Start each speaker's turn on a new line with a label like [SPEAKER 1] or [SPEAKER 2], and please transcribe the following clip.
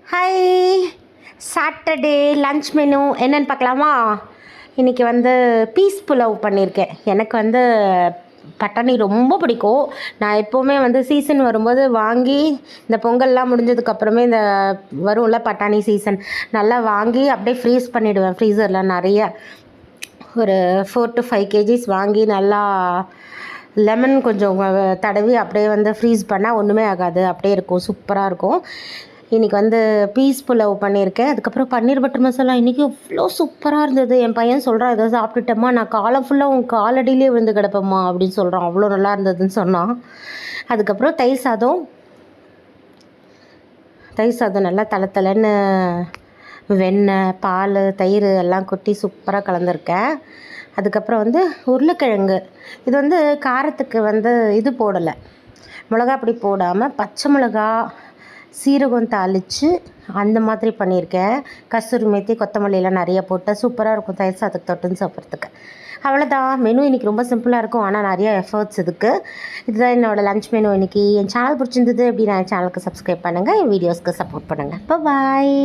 [SPEAKER 1] Hi, Saturday lunch menu என்னென்னு பார்க்கலாமா? இன்றைக்கி பீஸ் புலாவ் பண்ணியிருக்கேன். எனக்கு பட்டாணி ரொம்ப பிடிக்கும். நான் எப்போவுமே சீசன் வரும்போது வாங்கி இந்த பொங்கல்லாம் முடிஞ்சதுக்கப்புறமே இந்த வரும்ல பட்டாணி சீசன், நல்லா வாங்கி அப்படியே ஃப்ரீஸ் பண்ணிவிடுவேன் ஃப்ரீசரில் நிறைய. ஒரு 4 to 5 கேஜிஸ் வாங்கி நல்லா லெமன் கொஞ்சம் தடவி அப்படியே ஃப்ரீஸ் பண்ணால் ஒன்றுமே ஆகாது, அப்படியே இருக்கும், சூப்பராக இருக்கும். இன்றைக்கி பீஸ் புலாவ் பண்ணியிருக்கேன். அதுக்கப்புறம் பன்னீர் பட்டர் மசாலா இன்றைக்கி அவ்வளோ சூப்பராக இருந்தது. என் பையன் சொல்கிறான், ஏதோ சாப்பிட்டுட்டம்மா, நான் காலம் ஃபுல்லாக உன் காலடியிலே விழுந்து கிடப்பேம்மா அப்படின்னு சொல்கிறான். அவ்வளோ நல்லா இருந்ததுன்னு சொன்னான். அதுக்கப்புறம் தயிர் சாதம் நல்லா தலை வெண்ணெய், பால், தயிர் எல்லாம் கொட்டி சூப்பராக கலந்துருக்கேன். அதுக்கப்புறம் உருளைக்கிழங்கு, இது காரத்துக்கு இது போடலை, மிளகா பொடி போடாமல் பச்சை மிளகா, சீரகம் தாளித்து அந்த மாதிரி பண்ணியிருக்கேன். கஸ்தூரி மேத்தி, கொத்தமல்லியெல்லாம் நிறைய போட்டு சூப்பராக இருக்கும் தயிர் சாதத்துக்கு தொட்டுன்னு சாப்பிட்றதுக்கு. அவ்வளோதான். மெனு இன்றைக்கி ரொம்ப சிம்பிளாக இருக்கும், ஆனால் நிறைய எஃபர்ட்ஸ் இதுக்கு. இதுதான் என்னோடய லன்ச் மெனு இன்றைக்கி. என் சேனல் பிடிச்சிருந்தது அப்படின்னா என் சேனலுக்கு சப்ஸ்கிரைப் பண்ணுங்கள், என் வீடியோஸ்க்கு சப்போர்ட் பண்ணுங்கள். பாய்.